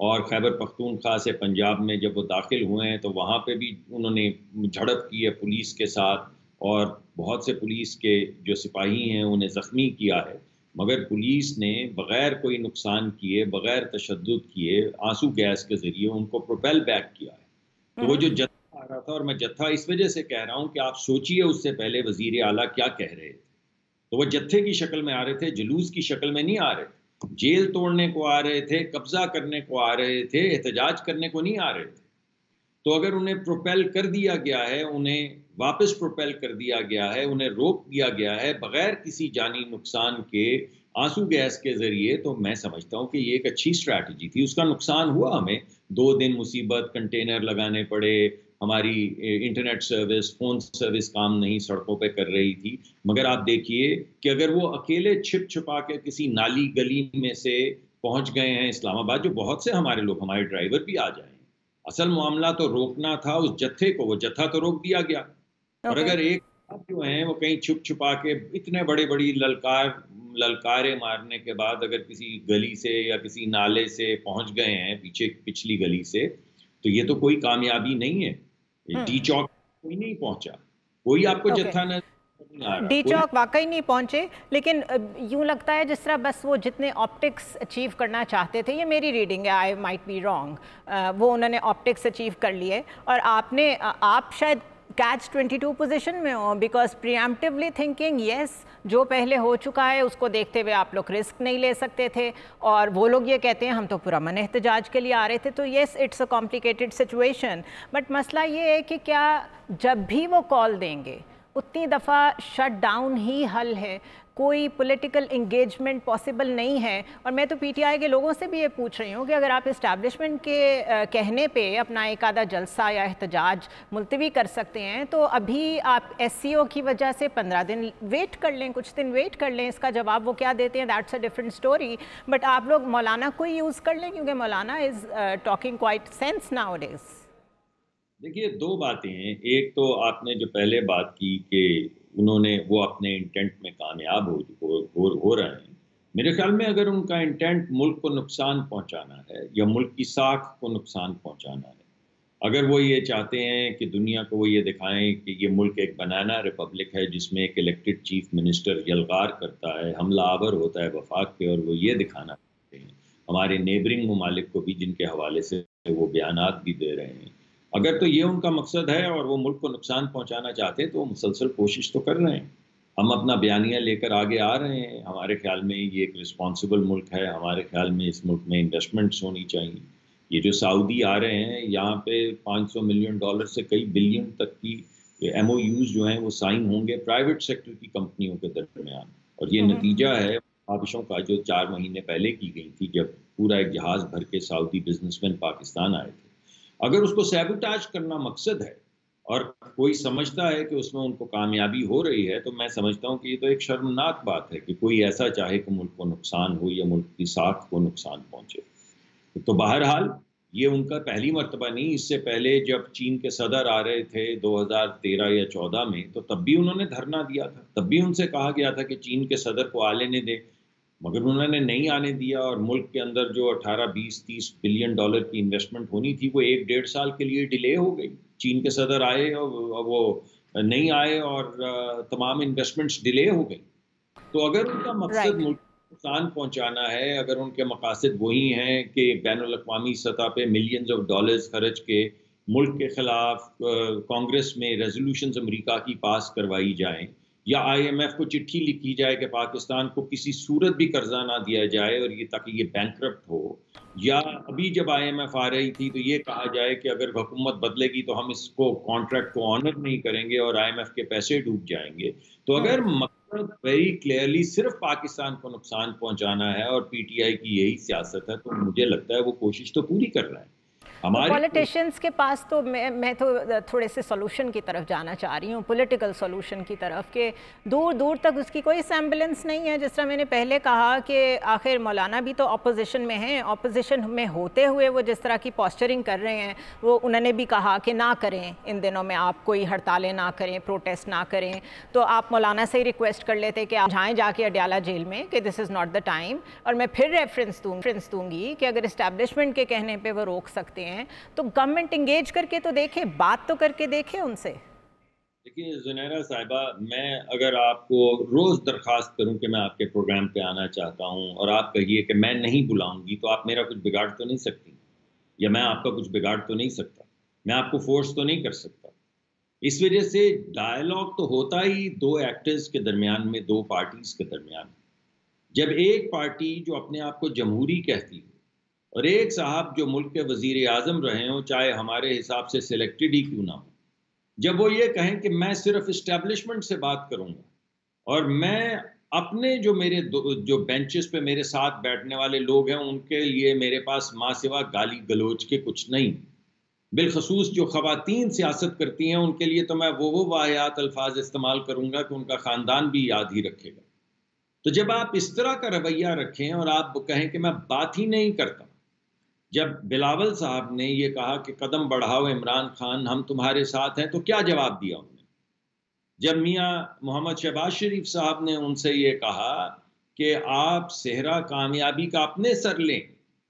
اور خیبر پختونخوا سے پنجاب میں جب وہ داخل ہوئے ہیں تو وہاں پہ بھی انہوں نے جھڑپ کی ہے پولیس کے ساتھ، اور بہت سے پولیس کے جو سپاہی ہیں انہیں زخمی کیا ہے، مگر پولیس نے بغیر کوئی نقصان کیے، بغیر تشدد کیے، آنسو گیس کے ذریعے ان کو پروپیل بیک کیا ہے۔ تو وہ جو جتھا آ رہا تھا، اور میں جتھا اس وجہ سے کہہ رہا ہوں کہ آپ سوچئے اس سے پہلے وزیر اعلیٰ کیا کہہ رہے تھے، تو وہ جتھے کی شکل میں آ رہے تھے، جلوس کی شکل میں نہیں آ رہے تھے، جیل توڑنے کو آ رہے تھے، قبضہ کرنے کو آ رہے تھے، احتجاج کرنے کو نہیں آ رہے تھے۔ تو اگر انہیں پروپیل کر دیا گیا ہے، انہیں واپس پروپیل کر دیا گیا ہے، انہیں روک دیا گیا ہے بغیر کسی جانی نقصان کے آنسو گیس کے ذریعے، تو میں سمجھتا ہوں کہ یہ ایک اچھی اسٹریٹجی تھی۔ اس کا نقصان ہوا ہمیں، 2 دن مصیبت، کنٹینر لگانے پڑے، ہماری انٹرنیٹ سروس، فون سروس کام نہیں سڑکوں پہ کر رہی تھی، مگر آپ دیکھیے کہ اگر وہ اکیلے چھپ چھپا کے کسی نالی گلی میں سے پہنچ گئے ہیں اسلام آباد، جو بہت سے ہمارے لوگ، ہمارے ڈرائیور بھی آ جائیں، اصل معاملہ تو روکنا تھا اس جتھے کو، وہ جتھا تو روک دیا گیا، اور اگر ایک جو ہیں وہ کہیں چھپ چھپا کے اتنے بڑی للکارے مارنے کے بعد اگر کسی گلی سے یا کسی نالے سے پہنچ گئے ہیں پچھلی گلی سے، تو یہ تو کوئی کامیابی نہیں ہے۔ ڈی چوک کوئی نہیں پہنچا، کوئی آپ کو جتھا نہیں آ رہا، ڈی چوک واقعی نہیں پہنچے، لیکن یوں لگتا ہے جس طرح بس وہ جتنے آپٹکس اچیو کرنا چاہتے تھے، یہ میری ریڈنگ ہے، آئی مائٹ بی رانگ، وہ انہوں نے آپٹکس اچیو کر لیے، اور آپ شاید کیچ 22 پوزیشن میں ہو، بیکاز پریامپٹیولی تھنکنگ یس جو پہلے ہو چکا ہے اس کو دیکھتے ہوئے آپ لوگ رسک نہیں لے سکتے تھے، اور وہ لوگ یہ کہتے ہیں ہم تو پرامن احتجاج کے لیے آ رہے تھے، تو yes it's a complicated situation, but مسئلہ یہ ہے کہ کیا جب بھی وہ کال دیں گے اتنی دفعہ شٹ ڈاؤن ہی حل ہے، کوئی پولیٹیکل انگیجمنٹ پاسبل نہیں ہے؟ اور میں تو پی ٹی آئی کے لوگوں سے بھی یہ پوچھ رہی ہوں کہ اگر آپ اسٹیبلشمنٹ کے کہنے پہ اپنا ایک آدھا جلسہ یا احتجاج ملتوی کر سکتے ہیں، تو ابھی آپ ایس سی او کی وجہ سے 15 دن ویٹ کر لیں، کچھ دن ویٹ کر لیں، اس کا جواب وہ کیا دیتے ہیں that's a different story, but آپ لوگ مولانا کو یوز کر لیں کیونکہ Maulana is talking quite sense nowadays. دیکھیے 2 باتیں ہیں، ایک تو آپ نے جو پہلے بات کی کہ انہوں نے وہ اپنے انٹینٹ میں کامیاب ہو رہے ہیں، میرے خیال میں اگر ان کا انٹینٹ ملک کو نقصان پہنچانا ہے یا ملک کی ساکھ کو نقصان پہنچانا ہے، اگر وہ یہ چاہتے ہیں کہ دنیا کو وہ یہ دکھائیں کہ یہ ملک ایک بنانا ریپبلک ہے جس میں ایک الیکٹڈ چیف منسٹر یلغار کرتا ہے، حملہ آور ہوتا ہے وفاق پہ، اور وہ یہ دکھانا چاہتے ہیں ہمارے نیبرنگ ممالک کو بھی جن کے حوالے سے وہ بیانات بھی دے رہے ہیں، اگر تو یہ ان کا مقصد ہے اور وہ ملک کو نقصان پہنچانا چاہتے ہیں تو وہ مسلسل کوشش تو کر رہے ہیں، ہم اپنا بیانیہ لے کر آگے آ رہے ہیں، ہمارے خیال میں یہ ایک رسپانسبل ملک ہے، ہمارے خیال میں اس ملک میں انویسٹمنٹس ہونی چاہیے، یہ جو سعودی آ رہے ہیں یہاں پہ $500 ملین سے کئی بلین تک کی ایم او یوز جو ہیں وہ سائن ہوں گے پرائیویٹ سیکٹر کی کمپنیوں کے درمیان، اور یہ نتیجہ ہے خواہشوں کا جو 4 مہینے پہلے کی گئی تھی جب پورا ایک جہاز بھر کے سعودی بزنس مین پاکستان آئے تھے۔ اگر اس کو سیبوٹاج کرنا مقصد ہے اور کوئی سمجھتا ہے کہ اس میں ان کو کامیابی ہو رہی ہے، تو میں سمجھتا ہوں کہ یہ تو ایک شرمناک بات ہے کہ کوئی ایسا چاہے کہ ملک کو نقصان ہو یا ملک کی ساکھ کو نقصان پہنچے۔ تو بہرحال یہ ان کا پہلی مرتبہ نہیں، اس سے پہلے جب چین کے صدر آ رہے تھے 2013 یا 14 میں، تو تب بھی انہوں نے دھرنا دیا تھا، تب بھی ان سے کہا گیا تھا کہ چین کے صدر کو آ لینے دیں، مگر انہوں نے نہیں آنے دیا، اور ملک کے اندر جو 18 20 30 بلین ڈالر کی انویسٹمنٹ ہونی تھی وہ 1-1.5 سال کے لیے ڈیلے ہو گئی، چین کے صدر آئے اور وہ نہیں آئے اور تمام انویسٹمنٹس ڈیلے ہو گئی۔ تو اگر ان کا مقصد ملک کو نقصان پہنچانا ہے، اگر ان کے مقاصد وہی ہیں کہ بین الاقوامی سطح پہ ملینز آف ڈالرز خرچ کے ملک کے خلاف کانگریس میں ریزولوشنز امریکہ کی پاس کروائی جائیں، یا آئی ایم ایف کو چٹھی لکھی جائے کہ پاکستان کو کسی صورت بھی قرضہ نہ دیا جائے اور یہ تاکہ یہ بینکرپٹ ہو، یا ابھی جب آئی ایم ایف آ رہی تھی تو یہ کہا جائے کہ اگر حکومت بدلے گی تو ہم اس کو کانٹریکٹ کو آنر نہیں کریں گے اور آئی ایم ایف کے پیسے ڈوب جائیں گے، تو اگر مقصد ویری کلیئرلی صرف پاکستان کو نقصان پہنچانا ہے اور پی ٹی آئی کی یہی سیاست ہے، تو مجھے لگتا ہے وہ کوشش تو پوری کر رہے ہیں۔ پولیٹیشینس کے پاس تو میں تو تھوڑے سے سولوشن کی طرف جانا چاہ رہی ہوں، پولیٹیکل سولوشن کی طرف، کہ دور دور تک اس کی کوئی سیمبلنس نہیں ہے. جس طرح میں نے پہلے کہا کہ آخر مولانا بھی تو اپوزیشن میں ہیں، اپوزیشن میں ہوتے ہوئے وہ جس طرح کی پوسچرنگ کر رہے ہیں، وہ انہوں نے بھی کہا کہ نہ کریں ان دنوں میں، آپ کوئی ہڑتالیں نہ کریں، پروٹیسٹ نہ کریں. تو آپ مولانا سے ہی ریکویسٹ کر لیتے کہ آپ جائیں جا کے اڈیالہ جیل میں، کہ this is not the time. اور میں پھر ریفرنس دوں گی کہ اگر اسٹیبلشمنٹ کے کہنے پہ وہ روک سکتے ہیں تو گورنمنٹ انگیج کر کے تو دیکھے، بات تو کر کے دیکھے ان سے. دیکھیے زنیرہ صاحبہ، میں اگر آپ کو روز درخواست کروں کہ میں آپ کے پروگرام پہ آنا چاہتا ہوں اور آپ کہیے کہ میں نہیں بلاؤں گی، تو آپ میرا کچھ بگاڑ تو نہیں سکتی، یا میں آپ کا کچھ بگاڑ تو نہیں سکتا، میں آپ کو فورس تو نہیں کر سکتا. اس وجہ سے ڈائلاگ تو ہوتا ہی دو ایکٹرز کے درمیان میں، دو پارٹیز کے درمیان. جب ایک پارٹی جو اپنے آپ کو جمہوری کہتی ہے اور ایک صاحب جو ملک کے وزیر اعظم رہے ہوں، چاہے ہمارے حساب سے سلیکٹڈ ہی کیوں نہ ہو، جب وہ یہ کہیں کہ میں صرف اسٹیبلشمنٹ سے بات کروں گا اور میں اپنے جو بینچز پہ میرے ساتھ بیٹھنے والے لوگ ہیں ان کے لیے میرے پاس ماں سوا گالی گلوچ کے کچھ نہیں، بالخصوص جو خواتین سیاست کرتی ہیں ان کے لیے تو میں وہ واحد الفاظ استعمال کروں گا کہ ان کا خاندان بھی یاد ہی رکھے گا. تو جب آپ اس طرح کا رویہ رکھیں اور آپ کہیں کہ میں بات ہی نہیں کرتا، جب بلاول صاحب نے یہ کہا کہ قدم بڑھاؤ عمران خان، ہم تمہارے ساتھ ہیں، تو کیا جواب دیا انہوں نے؟ جب میاں محمد شہباز شریف صاحب نے ان سے یہ کہا کہ آپ صحرا کامیابی کا اپنے سر لیں،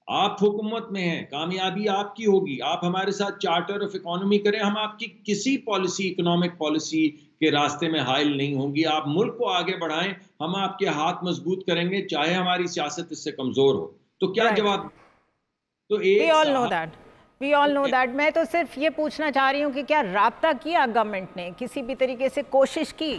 آپ حکومت میں ہیں، کامیابی آپ کی ہوگی، آپ ہمارے ساتھ چارٹر آف اکانومی کریں، ہم آپ کی کسی پالیسی، اکنامک پالیسی کے راستے میں حائل نہیں ہوں گی، آپ ملک کو آگے بڑھائیں، ہم آپ کے ہاتھ مضبوط کریں گے چاہے ہماری سیاست اس سے کمزور ہو. تو کیا جواب؟ تو We all know that. We all know that. میں تو صرف یہ پوچھنا چاہ رہی ہوں کہ کیا رابطہ کیا گورنمنٹ نے، کسی بھی طریقے سے کوشش کی؟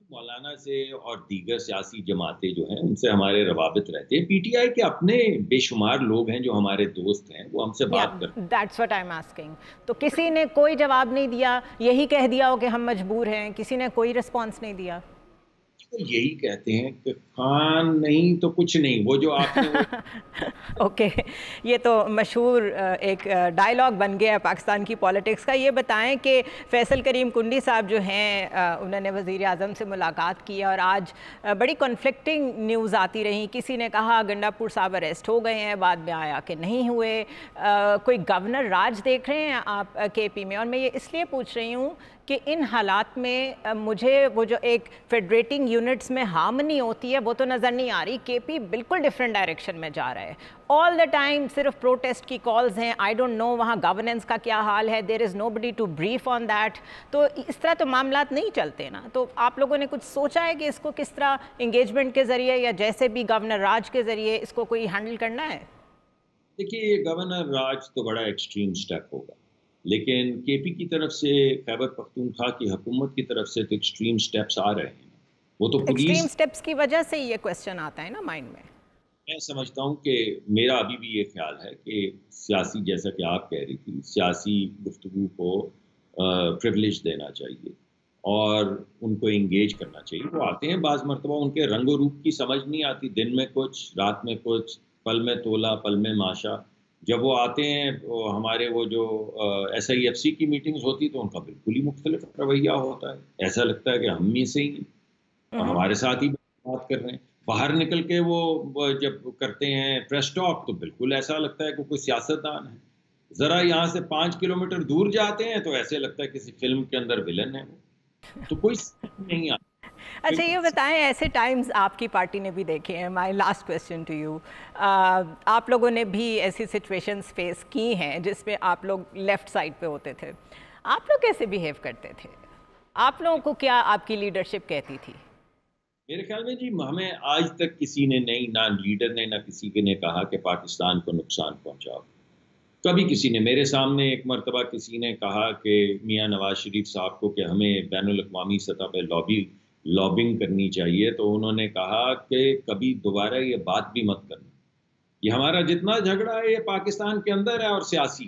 مولانا سے اور دیگر سیاسی جماعتیں جو ہیں ان سے ہمارے روابط رہتے ہیں. پی ٹی آئی کے اپنے بے شمار لوگ ہیں جو ہمارے دوست ہیں، وہ ہم سے بات کرتے ہیں. That's what I'm asking. تو کسی نے کوئی جواب نہیں دیا، یہی کہہ دیا ہو کہ ہم مجبور ہیں، کسی نے کوئی رسپانس نہیں دیا؟ یہی کہتے ہیں کہ خان نہیں تو کچھ نہیں، وہ جو آپ نے اوکے، یہ تو مشہور ایک ڈائلاگ بن گیا ہے پاکستان کی پولیٹکس کا. یہ بتائیں کہ فیصل کریم کنڈی صاحب جو ہیں انہوں نے وزیر اعظم سے ملاقات کی اور آج بڑی کنفلکٹنگ نیوز آتی رہیں. کسی نے کہا گنڈا پور صاحب اریسٹ ہو گئے ہیں، بعد میں آیا کہ نہیں ہوئے. کوئی گورنر راج دیکھ رہے ہیں آپ کے پی میں؟ اور میں یہ اس لیے پوچھ رہی ہوں کہ ان حالات میں مجھے وہ جو ایک فیڈریٹنگ یونٹس میں ہارمنی ہوتی ہے وہ تو نظر نہیں آ رہی. کے پی بالکل ڈیفرنٹ ڈائریکشن میں جا رہا ہے. آل دا ٹائم صرف پروٹیسٹ کی کالز ہیں. آئی ڈونٹ نو وہاں گورننس کا کیا حال ہے. دیر از نو بڈی ٹو بریف آن دیٹ. تو اس طرح تو معاملات نہیں چلتے نا. تو آپ لوگوں نے کچھ سوچا ہے کہ اس کو کس طرح انگیجمنٹ کے ذریعے یا جیسے بھی گورنر راج کے ذریعے اس کو کوئی ہینڈل کرنا ہے؟ دیکھیے یہ گورنر راج تو بڑا ایکسٹریم سٹیپ ہوگا، لیکن کے پی کی طرف سے، خیبر پختونخوا کی حکومت کی طرف سے تو ایکسٹریم سٹیپس آ رہے ہیں. وہ تو ایکسٹریم سٹیپس کی وجہ سے یہ کوسچن آتا ہے نا مائنڈ میں. میں سمجھتا ہوں کہ میرا ابھی بھی یہ خیال ہے کہ سیاسی، جیسا کہ آپ کہہ رہی تھی، سیاسی گفتگو کو پریولیج دینا چاہیے اور ان کو انگیج کرنا چاہیے. وہ آتے ہیں بعض مرتبہ ان کے رنگ و روپ کی سمجھ نہیں آتی، دن میں کچھ، رات میں کچھ، پل میں تولا پل میں ماشا. جب وہ آتے ہیں ہمارے وہ جو ایس آئی ایف سی کی میٹنگز ہوتی تو ان کا بالکل ہی مختلف رویہ ہوتا ہے. ایسا لگتا ہے کہ ہم ہی سے ہی ہیں اور ہمارے ساتھ ہی بات کر رہے ہیں. باہر نکل کے وہ جب کرتے ہیں پریس ٹاک تو بالکل ایسا لگتا ہے کہ کوئی سیاستدان ہے. ذرا یہاں سے 5 کلومیٹر دور جاتے ہیں تو ایسے لگتا ہے کسی فلم کے اندر ولن ہے وہ. تو کوئی نہیں آتا. اچھا یہ بتائیں، ایسے ٹائمز آپ کی پارٹی نے بھی دیکھے ہیں. My last question to you, آپ لوگوں نے بھی ایسی سچویشنز فیس کی ہیں جس میں آپ لوگ لیفٹ سائڈ پہ ہوتے تھے. آپ لوگ کیسے بیہیو کرتے تھے؟ آپ لوگوں کو کیا آپ کی لیڈرشپ کہتی تھی؟ میرے خیال میں جی ہمیں آج تک کسی نے نہیں، نہ لیڈر نے، نہ کسی نے کہا کہ پاکستان کو نقصان پہنچاؤ. کبھی کسی نے، میرے سامنے ایک مرتبہ کسی نے کہا کہ میاں نواز شریف صاحب کو کہ ہمیں بین الاقوامی سطح پہ لابنگ کرنی چاہیے، تو انہوں نے کہا کہ کبھی دوبارہ یہ بات بھی مت کرنا. یہ ہمارا جتنا جھگڑا ہے یہ پاکستان کے اندر ہے اور سیاسی.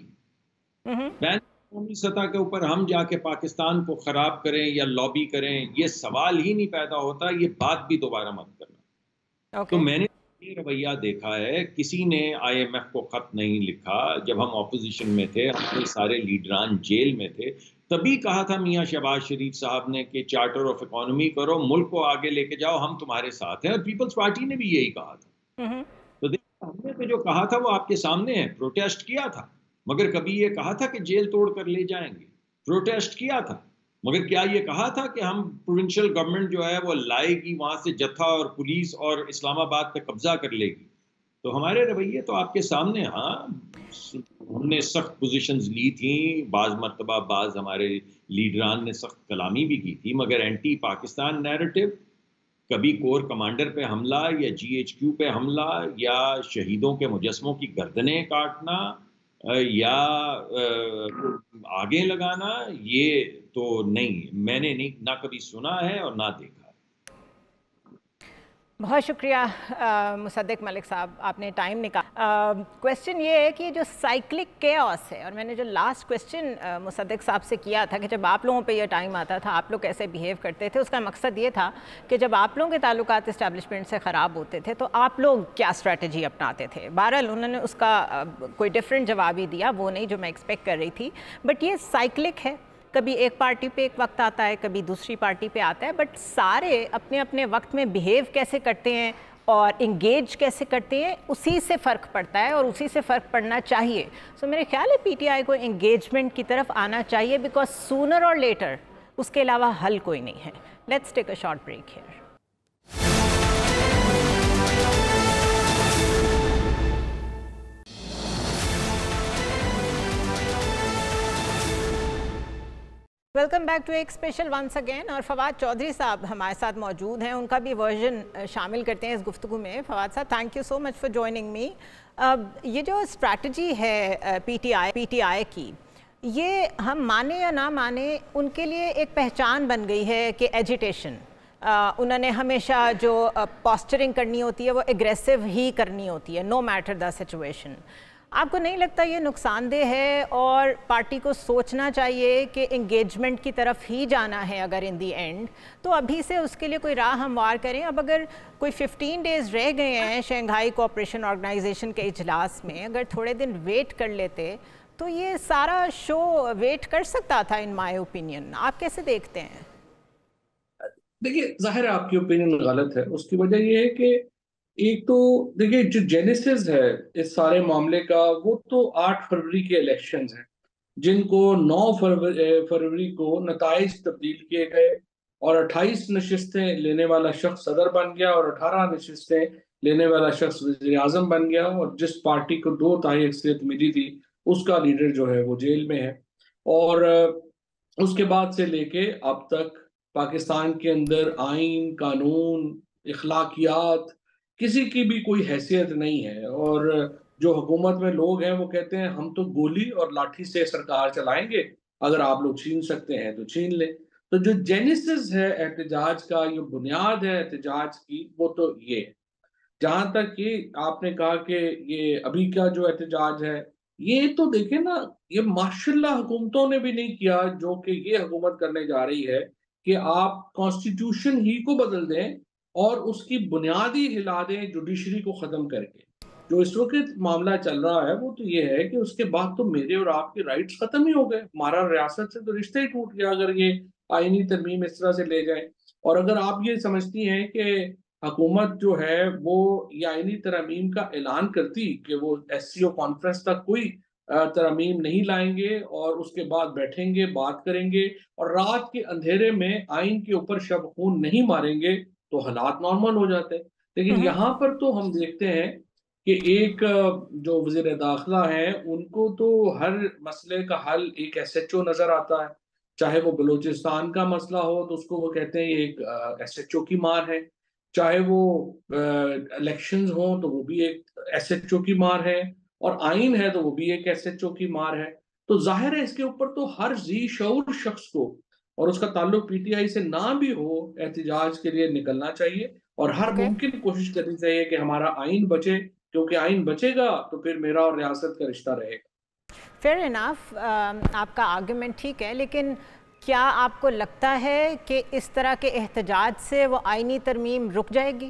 بین الاقوامی سطح کے اوپر ہم جا کے پاکستان کو خراب کریں یا لابی کریں، یہ سوال ہی نہیں پیدا ہوتا. یہ بات بھی دوبارہ مت کرنا. تو میں نے یہ رویہ دیکھا ہے، کسی نے IMF کو خط نہیں لکھا. جب ہم اپوزیشن میں تھے، ہمارے سارے لیڈران جیل میں تھے، تبھی کہا تھا میاں شہباز شریف صاحب نے کہ چارٹر آف اکانومی کرو، ملک کو آگے لے کے جاؤ، ہم تمہارے ساتھ ہیں. اور پیپلز پارٹی نے بھی یہی کہا تھا. تو دیکھیں ہم نے تو جو کہا تھا وہ آپ کے سامنے ہے. پروٹیسٹ کیا تھا، مگر کبھی یہ کہا تھا کہ جیل توڑ کر لے جائیں گے. پروٹیسٹ کیا تھا، مگر کیا یہ کہا تھا کہ ہم پروونشل گورنمنٹ جو ہے وہ لائے گی وہاں سے جتھا اور پولیس اور اسلام آباد پہ قبضہ کر لے گی. تو ہمارے رویے تو آپ کے سامنے. ہاں ہم نے سخت پوزیشنز لی تھیں، بعض مرتبہ بعض ہمارے لیڈران نے سخت کلامی بھی کی تھی، مگر اینٹی پاکستان نیریٹو، کبھی کور کمانڈر پہ حملہ یا GHQ پہ حملہ یا شہیدوں کے مجسموں کی گردنیں کاٹنا یا آگے لگانا، یہ تو نہیں، میں نے نہیں نہ کبھی سنا ہے اور نہ دیکھا. بہت شکریہ مصدق ملک صاحب، آپ نے ٹائم نکالا. کویسچن یہ ہے کہ جو سائیکلک کیوس ہے، اور میں نے جو لاسٹ کویسچن مصدق صاحب سے کیا تھا کہ جب آپ لوگوں پہ یہ ٹائم آتا تھا آپ لوگ کیسے بیہیو کرتے تھے، اس کا مقصد یہ تھا کہ جب آپ لوگوں کے تعلقات اسٹیبلشمنٹ سے خراب ہوتے تھے تو آپ لوگ کیا اسٹریٹجی اپناتے تھے. بہرحال انہوں نے اس کا کوئی ڈفرینٹ جواب ہی دیا، وہ نہیں جو میں ایکسپیکٹ کر رہی تھی. بٹ یہ سائیکلک ہے، کبھی ایک پارٹی پہ ایک وقت آتا ہے، کبھی دوسری پارٹی پہ آتا ہے، بٹ سارے اپنے اپنے وقت میں بیہیو کیسے کرتے ہیں اور انگیج کیسے کرتے ہیں اسی سے فرق پڑتا ہے، اور اسی سے فرق پڑنا چاہیے. سو میرے خیال ہے PTI کو انگیجمنٹ کی طرف آنا چاہیے، بیکاز سونر اور لیٹر اس کے علاوہ حل کوئی نہیں ہے. Let's take a short break here. Welcome back to ایک اسپیشل ونس اگین. اور فواد چودھری صاحب ہمارے ساتھ موجود ہیں، ان کا بھی ورژن شامل کرتے ہیں اس گفتگو میں. فواد صاحب thank you so much for joining me. یہ جو اسٹریٹجی ہے PTI کی، یہ ہم مانیں یا نہ مانیں ان کے لیے ایک پہچان بن گئی ہے کہ ایجیٹیشن. انہوں نے ہمیشہ جو پوسچرنگ کرنی ہوتی ہے وہ ایگریسو ہی کرنی ہوتی ہے، نو میٹر دا سچویشن. آپ کو نہیں لگتا یہ نقصان دہ ہے اور پارٹی کو سوچنا چاہیے کہ انگیجمنٹ کی طرف ہی جانا ہے اگر ان دی اینڈ تو ابھی سے اس کے لیے کوئی راہ ہموار کریں؟ اب اگر کوئی 15 ڈیز رہ گئے ہیں شنگھائی کوآپریشن آرگنائزیشن کے اجلاس میں، اگر تھوڑے دن ویٹ کر لیتے تو یہ سارا شو ویٹ کر سکتا تھا ان مائی اوپینین. آپ کیسے دیکھتے ہیں؟ دیکھیے ظاہر ہے آپ کی اوپینین غلط ہے. اس کی وجہ یہ ہے کہ ایک تو دیکھیے جو جینیسس ہے اس سارے معاملے کا وہ تو 8 فروری کے الیکشنز ہیں، جن کو 9 فروری کو نتائج تبدیل کیے گئے اور 28 نشستیں لینے والا شخص صدر بن گیا اور 18 نشستیں لینے والا شخص وزیر اعظم بن گیا، اور جس پارٹی کو 2 تہائی اکثریت ملی تھی اس کا لیڈر جو ہے وہ جیل میں ہے. اور اس کے بعد سے لے کے اب تک پاکستان کے اندر آئین، قانون، اخلاقیات کسی کی بھی کوئی حیثیت نہیں ہے. اور جو حکومت میں لوگ ہیں وہ کہتے ہیں ہم تو گولی اور لاٹھی سے سرکار چلائیں گے، اگر آپ لوگ چھین سکتے ہیں تو چھین لیں. تو جو جینیسس ہے احتجاج کا، یہ بنیاد ہے احتجاج کی، وہ تو یہ ہے. جہاں تک یہ آپ نے کہا کہ یہ ابھی کا جو احتجاج ہے، یہ تو دیکھیں نا، یہ ماشاءاللہ حکومتوں نے بھی نہیں کیا جو کہ یہ حکومت کرنے جا رہی ہے کہ آپ کانسٹیٹیوشن ہی کو بدل دیں اور اس کی بنیادی ہلا دیں جوڈیشری کو ختم کر کے. جو اس وقت معاملہ چل رہا ہے وہ تو یہ ہے کہ اس کے بعد تو میرے اور آپ کے رائٹس ختم ہی ہو گئے، ہمارا ریاست سے تو رشتہ ہی ٹوٹ گیا اگر یہ آئینی ترمیم اس طرح سے لے جائیں. اور اگر آپ یہ سمجھتی ہیں کہ حکومت جو ہے وہ یہ آئینی ترمیم کا اعلان کرتی کہ وہ SCO کانفرنس تک کوئی ترمیم نہیں لائیں گے اور اس کے بعد بیٹھیں گے، بات کریں گے اور رات کے اندھیرے میں آئین کے اوپر شب خون نہیں ماریں گے تو حالات نارمل ہو جاتے. لیکن یہاں پر تو ہم دیکھتے ہیں کہ ایک جو وزیر داخلہ ہیں ان کو تو ہر مسئلے کا حل ایک SHO نظر آتا ہے. چاہے وہ بلوچستان کا مسئلہ ہو تو اس کو وہ کہتے ہیں یہ ایک SHO کی مار ہے، چاہے وہ الیکشنز ہوں تو وہ بھی ایک SHO کی مار ہے، اور آئین ہے تو وہ بھی ایک SHO کی مار ہے. تو ظاہر ہے اس کے اوپر تو ہر ذی شعور شخص کو، اور اس کا تعلق PTI سے نہ بھی ہو، احتجاج کے لیے نکلنا چاہیے اور ہر ممکن کوشش کرنی چاہیے کہ ہمارا آئین بچے، کیونکہ آئین بچے گا تو پھر میرا اور ریاست کا رشتہ رہے گا. فیئر انف، آپ کا آرگومنٹ ٹھیک ہے، لیکن کیا آپ کو لگتا ہے کہ اس طرح کے احتجاج سے وہ آئینی ترمیم رک جائے گی؟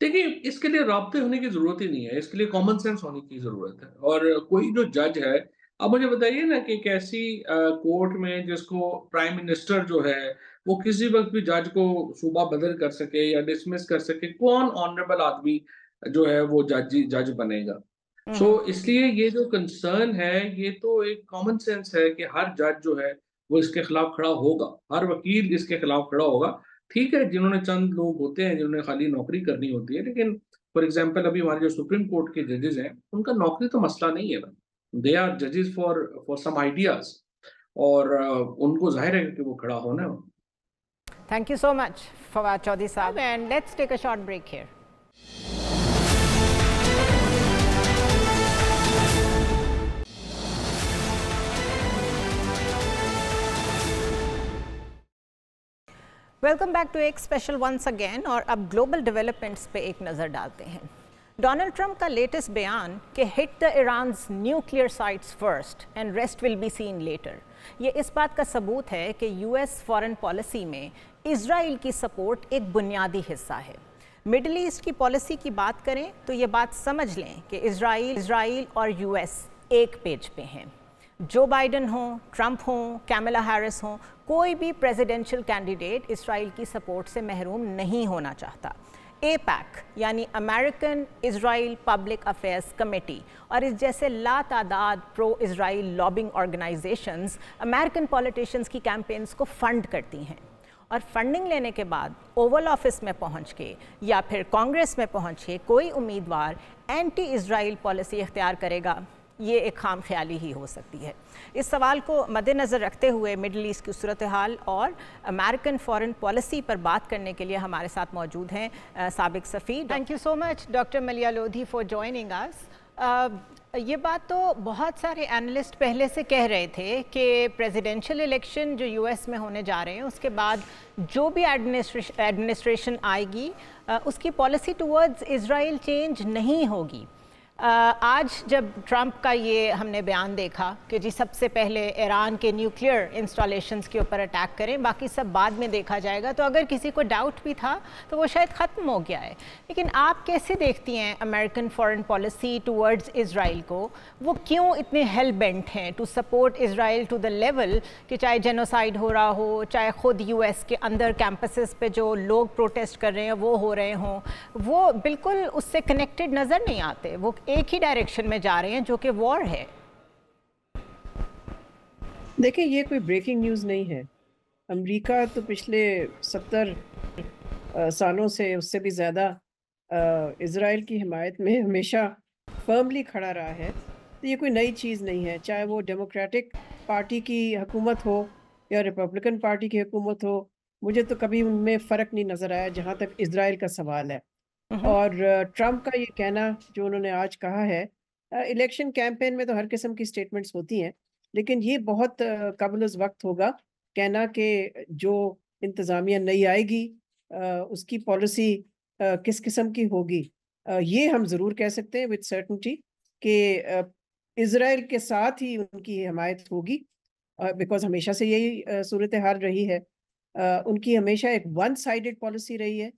دیکھیے اس کے لیے رابطے ہونے کی ضرورت ہی نہیں ہے، اس کے لیے کامن سینس ہونے کی ضرورت ہے. اور کوئی جو جج ہے، اب مجھے بتائیے نا کہ ایک ایسی کورٹ میں جس کو پرائم منسٹر جو ہے وہ کسی وقت بھی جج کو صوبہ بدل کر سکے یا ڈسمس کر سکے، کون آنریبل آدمی جو ہے وہ جج بنے گا؟ سو اس لیے یہ جو کنسرن ہے یہ تو ایک کامن سینس ہے کہ ہر جج جو ہے وہ اس کے خلاف کھڑا ہوگا، ہر وکیل اس کے خلاف کھڑا ہوگا. ٹھیک ہے، جنہوں نے چند لوگ ہوتے ہیں جنہوں نے خالی نوکری کرنی ہوتی ہے، لیکن فار ایگزامپل ابھی ہمارے جو سپریم کورٹ کے ججز ہیں ان کا نوکری تو مسئلہ نہیں ہے نا. دے آر ججز فار سم آئیڈیاز، اور ان کو ظاہر ہے کہ وہ کھڑا ہونا ہے. Thank you so much, Fawad Chaudhry Saab, and let's take a short break here. Welcome back to ایک اسپیشل ونس اگین. اور اب گلوبل ڈیولپمنٹس پہ ایک نظر ڈالتے ہیں. ڈونلڈ ٹرمپ کا لیٹسٹ بیان کہ hit the Iran's nuclear sites first and rest will be seen later, یہ اس بات کا ثبوت ہے کہ یو ایس فارن پالیسی میں اسرائیل کی سپورٹ ایک بنیادی حصہ ہے. مڈل ایسٹ کی پالیسی کی بات کریں تو یہ بات سمجھ لیں کہ اسرائیل اور یو ایس ایک پیج پہ ہیں. جو بائیڈن ہوں، ٹرمپ ہوں، کیملا ہیرس ہوں، کوئی بھی پریزیڈنشل کینڈیڈیٹ اسرائیل کی سپورٹ سے محروم نہیں ہونا چاہتا. اے پیک یعنی امریکن اسرائیل پبلک افیئرز کمیٹی اور اس جیسے لا تعداد پرو اسرائیل لابنگ آرگنائزیشنز امریکن پولیٹیشینز کی کیمپینز کو فنڈ کرتی ہیں. اور فنڈنگ لینے کے بعد اوول آفس میں پہنچ کے یا پھر کانگریس میں پہنچ کے کوئی امیدوار اینٹی اسرائیل پالیسی اختیار کرے گا، یہ ایک خام خیالی ہی ہو سکتی ہے. اس سوال کو مد نظر رکھتے ہوئے مڈل ایسٹ کی صورتحال اور امریکن فارن پالیسی پر بات کرنے کے لیے ہمارے ساتھ موجود ہیں سابق سفیر. Thank you so much doctor Maleeha Lodhi for joining us. یہ بات تو بہت سارے اینالسٹ پہلے سے کہہ رہے تھے کہ پریزیڈنشل الیکشن جو یو ایس میں ہونے جا رہے ہیں اس کے بعد جو بھی ایڈمنسٹریشن آئے گی اس کی پالیسی ٹورڈز اسرائیل چینج نہیں ہوگی. آج جب ٹرمپ کا یہ ہم نے بیان دیکھا کہ جی سب سے پہلے ایران کے نیوکلیئر انسٹالیشنز کے اوپر اٹیک کریں، باقی سب بعد میں دیکھا جائے گا، تو اگر کسی کو ڈاؤٹ بھی تھا تو وہ شاید ختم ہو گیا ہے. لیکن آپ کیسے دیکھتی ہیں American foreign policy towards Israel کو؟ وہ کیوں اتنے ہیل بینٹ ہیں to support Israel to the level کہ چاہے جینوسائیڈ ہو رہا ہو، چاہے خود یو ایس کے اندر کیمپسز پہ جو لوگ پروٹیسٹ کر رہے ہیں وہ ہو رہے ہوں، وہ بالکل اس سے کنیکٹڈ نظر نہیں آتے، وہ ایک ہی ڈائریکشن میں جا رہے ہیں جو کہ وار ہے. دیکھیں یہ کوئی بریکنگ نیوز نہیں ہے. امریکہ تو پچھلے 70 سالوں سے اس سے بھی زیادہ اسرائیل کی حمایت میں ہمیشہ فرملی کھڑا رہا ہے. تو یہ کوئی نئی چیز نہیں ہے، چاہے وہ ڈیموکریٹک پارٹی کی حکومت ہو یا ریپبلکن پارٹی کی حکومت ہو. مجھے تو کبھی ان میں فرق نہیں نظر آیا جہاں تک اسرائیل کا سوال ہے. اور ٹرمپ کا یہ کہنا جو انہوں نے آج کہا ہے، الیکشن کیمپین میں تو ہر قسم کی سٹیٹمنٹس ہوتی ہیں، لیکن یہ بہت قبل از وقت ہوگا کہنا کہ جو انتظامیہ نئی آئے گی اس کی پالیسی کس قسم کی ہوگی. یہ ہم ضرور کہہ سکتے ہیں وتھ سرٹنٹی کہ اسرائیل کے ساتھ ہی ان کی حمایت ہوگی، بیکاز ہمیشہ سے یہی صورتحال رہی ہے. ان کی ہمیشہ ایک ون سائیڈڈ پالیسی رہی ہے.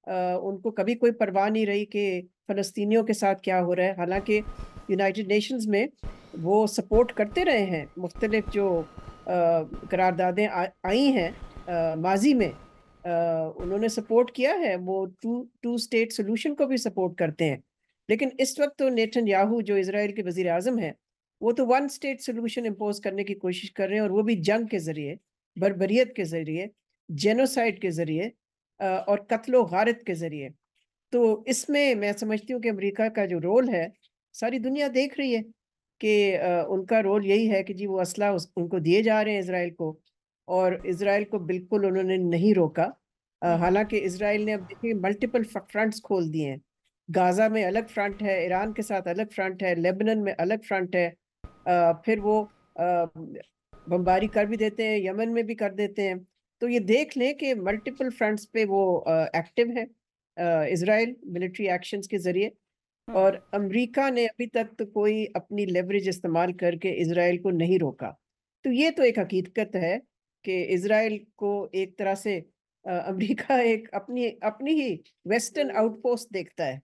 ان کو کبھی کوئی پرواہ نہیں رہی کہ فلسطینیوں کے ساتھ کیا ہو رہا ہے. حالانکہ یونائٹڈ نیشنز میں وہ سپورٹ کرتے رہے ہیں، مختلف جو قراردادیں آئی ہیں ماضی میں انہوں نے سپورٹ کیا ہے. وہ ٹو اسٹیٹ سولوشن کو بھی سپورٹ کرتے ہیں. لیکن اس وقت تو نیتن یاہو جو اسرائیل کے وزیر اعظم ہیں وہ تو ون اسٹیٹ سولوشن امپوز کرنے کی کوشش کر رہے ہیں، اور وہ بھی جنگ کے ذریعے، بربریت کے ذریعے، جینوسائیڈ کے ذریعے اور قتل و غارت کے ذریعے. تو اس میں سمجھتی ہوں کہ امریکہ کا جو رول ہے ساری دنیا دیکھ رہی ہے کہ ان کا رول یہی ہے کہ جی وہ اسلحہ ان کو دیے جا رہے ہیں اسرائیل کو، اور اسرائیل کو بالکل انہوں نے نہیں روکا. حالانکہ اسرائیل نے اب دیکھیں ملٹیپل فرنٹس کھول دیے ہیں. غازہ میں الگ فرنٹ ہے، ایران کے ساتھ الگ فرنٹ ہے، لیبنن میں الگ فرنٹ ہے. پھر وہ بمباری کر بھی دیتے ہیں، یمن میں بھی کر دیتے ہیں. تو یہ دیکھ لیں کہ ملٹیپل فرنٹس پہ وہ ایکٹیو ہے اسرائیل ملٹری ایکشنز کے ذریعے. اور امریکہ نے ابھی تک تو کوئی اپنی لیوریج استعمال کر کے اسرائیل کو نہیں روکا. تو یہ تو ایک حقیقت ہے کہ اسرائیل کو ایک طرح سے امریکہ ایک اپنی ہی ویسٹرن آؤٹ پوسٹ دیکھتا ہے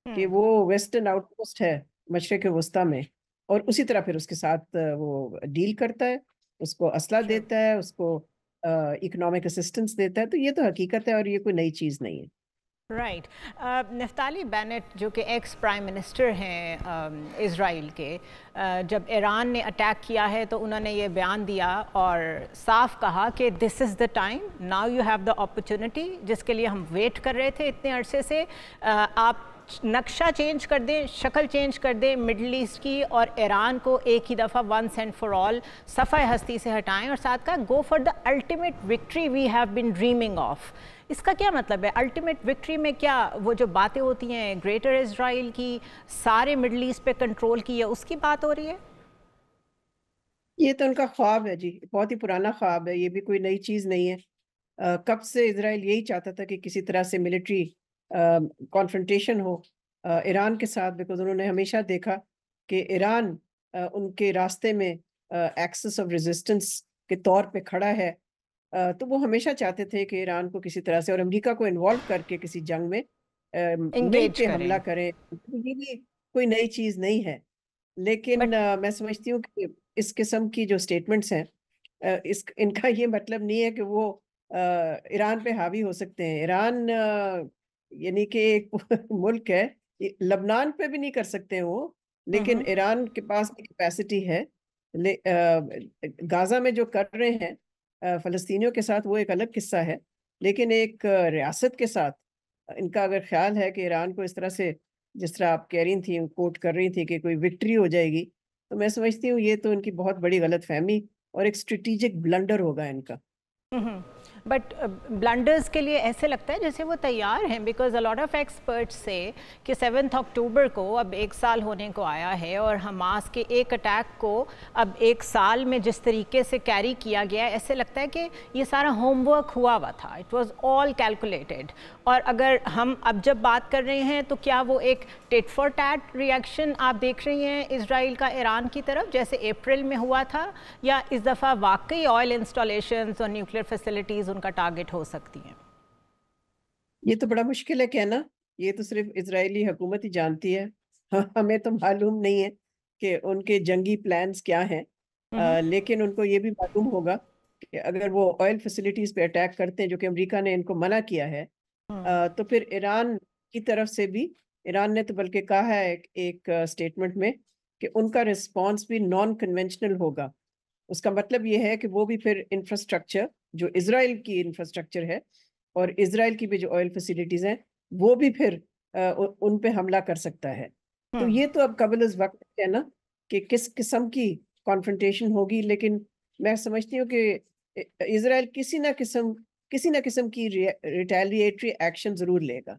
کہ وہ ویسٹرن آؤٹ پوسٹ ہے مشرق وسطیٰ میں، اور اسی طرح پھر اس کے ساتھ وہ ڈیل کرتا ہے، اس کو اسلحہ دیتا ہے، اس کو اکنامک اسسٹنس دیتا ہے. تو یہ تو حقیقت ہے اور یہ کوئی نئی چیز نہیں ہے. رائٹ. نفتالی بینٹ جو کہ ایکس پرائم منسٹر ہیں اسرائیل کے، جب ایران نے اٹیک کیا ہے تو انہوں نے یہ بیان دیا اور صاف کہا کہ this is the time, now you have the opportunity, جس کے لیے ہم ویٹ کر رہے تھے اتنے عرصے سے. آپ نقشہ چینج کر دیں، شکل چینج کر دیں مڈل ایسٹ کی، اور ایران کو ایک ہی دفعہ ونس اینڈ فار آل صفحہ ہستی سے ہٹائیں، اور ساتھ کا go for the ultimate victory we have been dreaming of. اس کا کیا مطلب ہے؟ الٹیمیٹ وکٹری میں کیا وہ جو باتیں ہوتی ہیں گریٹر اسرائیل کی، سارے مڈل ایسٹ پہ کنٹرول کی ہے، اس کی بات ہو رہی ہے؟ یہ تو ان کا خواب ہے جی، بہت ہی پرانا خواب ہے، یہ بھی کوئی نئی چیز نہیں ہے. کب سے اسرائیل یہی چاہتا تھا کہ کسی طرح سے ملٹری کانفرنٹیشن ہو ایران کے ساتھ، بیکاز انہوں نے ہمیشہ دیکھا کہ ایران ان کے راستے میں ایکسس آف ریزسٹنس کے طور پہ کھڑا ہے. تو وہ ہمیشہ چاہتے تھے کہ ایران کو کسی طرح سے اور امریکہ کو انوالو کر کے کسی جنگ میں مل کے حملہ کریں. یہ بھی کوئی نئی چیز نہیں ہے، لیکن میں سمجھتی ہوں کہ اس قسم کی جو سٹیٹمنٹس ہیں ان کا یہ مطلب نہیں ہے کہ وہ ایران پہ حاوی ہو سکتے ہیں. ایران یعنی کہ ایک ملک ہے، لبنان پہ بھی نہیں کر سکتے ہیں وہ، لیکن ایران کے پاس کیپیسٹی ہے. غازہ میں جو کر رہے ہیں فلسطینیوں کے ساتھ وہ ایک الگ قصہ ہے، لیکن ایک ریاست کے ساتھ ان کا اگر خیال ہے کہ ایران کو اس طرح سے، جس طرح آپ کہہ رہی تھیں، کوٹ کر رہی تھی کہ کوئی وکٹری ہو جائے گی، تو میں سمجھتی ہوں یہ تو ان کی بہت بڑی غلط فہمی اور ایک اسٹریٹجک بلنڈر ہوگا ان کا. بٹ بلنڈرز کے لیے ایسے لگتا ہے جیسے وہ تیار ہیں، بیکاز الاٹ آف ایکسپرٹس سے کہ 7 اکتوبر کو اب 1 سال ہونے کو آیا ہے، اور حماس کے ایک اٹیک کو اب 1 سال میں جس طریقے سے کیری کیا گیا ہے، ایسے لگتا ہے کہ یہ سارا ہوم ورک ہوا تھا، اٹ واز آل کیلکولیٹڈ. اور اگر ہم اب جب بات کر رہے ہیں تو کیا وہ ایک ٹیٹ فار ٹیٹ ریئیکشن آپ دیکھ رہی ہیں اسرائیل کا ایران کی طرف، جیسے اپریل میں ہوا تھا، یا اس دفعہ واقعی آئل انسٹالیشنز اور نیوکلیر فیسلٹیز ان کا ٹارگٹ ہو سکتی ہیں؟ یہ تو بڑا مشکل ہے کہنا، یہ تو صرف اسرائیلی حکومت ہی جانتی ہے. ہمیں تو معلوم نہیں ہے کہ ان کے جنگی پلانز کیا ہیں، لیکن ان کو یہ بھی معلوم ہوگا کہ اگر وہ آئل فیسلٹیز پہ اٹیک کرتے ہیں، جو کہ امریکہ نے ان کو منع کیا ہے، تو پھر ایران کی طرف سے بھی، ایران نے تو بلکہ کہا ہے ایک سٹیٹمنٹ میں کہ ان کا رسپانس بھی نان کنونشنل ہوگا. اس کا مطلب یہ ہے کہ وہ بھی پھر انفراسٹرکچر جو اسرائیل کی انفراسٹرکچر ہے اور اسرائیل کی بھی جو آئل فیسلٹیز ہیں، وہ بھی پھر ان پہ حملہ کر سکتا ہے. تو یہ تو اب قبل از وقت ہے نا کہ کس قسم کی کانفرنٹیشن ہوگی، لیکن میں سمجھتی ہوں کہ اسرائیل کسی نہ قسم کی ریٹیلیٹری ایکشن ضرور لے گا.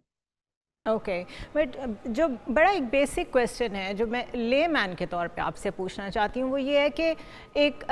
اوکے، بٹ جو بڑا ایک بیسک کویسچن ہے جو میں لے مین کے طور پہ آپ سے پوچھنا چاہتی ہوں، وہ یہ ہے کہ ایک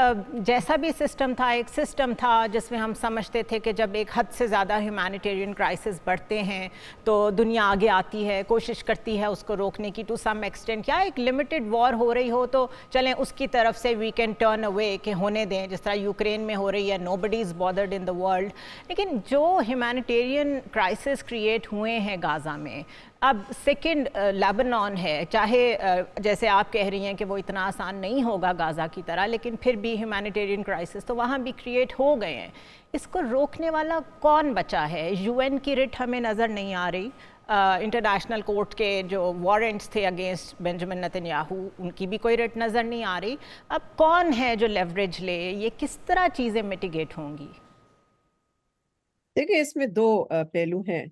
جیسا بھی سسٹم تھا، ایک سسٹم تھا جس میں ہم سمجھتے تھے کہ جب ایک حد سے زیادہ ہیومینیٹیرین کرائسس بڑھتے ہیں تو دنیا آگے آتی ہے، کوشش کرتی ہے اس کو روکنے کی ٹو سم ایکسٹینٹ. کیا ایک لمیٹڈ وار ہو رہی ہو تو چلیں اس کی طرف سے وی کین ٹرن اوے کہ ہونے دیں، جس طرح یوکرین میں ہو رہی ہے، نو بڈی از بادرڈ ان دا ورلڈ. لیکن جو ہیومینیٹیرین کرائسس کریٹ ہوئے ہیں غازہ میں، اب سیکنڈ لیبنان ہے، چاہے جیسے آپ کہہ رہی ہیں کہ وہ اتنا آسان نہیں ہوگا غازہ کی طرح، لیکن پھر بھی ہیومینیٹیرین کرائسس تو وہاں بھی کریٹ ہو گئے ہیں. اس کو روکنے والا کون بچا ہے؟ یو این کی رٹ ہمیں نظر نہیں آ رہی، انٹرنیشنل کورٹ کے جو وارنٹس تھے اگینسٹ بنجامن نتن یاہو، ان کی بھی کوئی رٹ نظر نہیں آ رہی. اب کون ہے جو لیوریج لے؟ یہ کس طرح چیزیں میٹیگیٹ ہوں گی؟ دیکھیں، اس میں 2 پہلو ہیں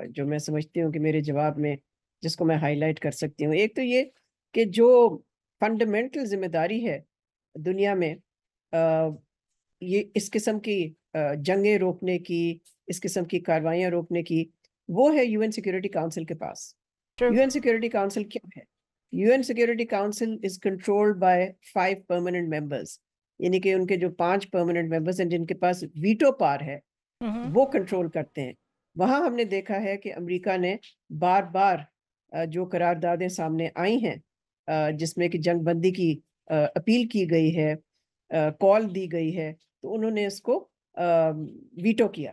جو میں سمجھتی ہوں کہ میرے جواب میں جس کو میں ہائی لائٹ کر سکتی ہوں. ایک تو یہ کہ جو فنڈامنٹل ذمہ داری ہے دنیا میں یہ اس قسم کی جنگیں روکنے کی، اس قسم کی کاروائیاں روکنے کی، وہ ہے یو این سیکیورٹی کاؤنسل کے پاس. یو این سیکیورٹی کاؤنسل کیا ہے؟ UN security council is controlled by 5 permanent members, یعنی کہ ان کے جو 5 پرماننٹ ممبرز ہیں جن کے پاس ویٹو پار ہے، وہ کنٹرول کرتے ہیں. وہاں ہم نے دیکھا ہے کہ امریکہ نے بار بار جو قراردادیں سامنے آئی ہیں جس میں کہ جنگ بندی کی اپیل کی گئی ہے، کال دی گئی ہے، تو انہوں نے اس کو ویٹو کیا.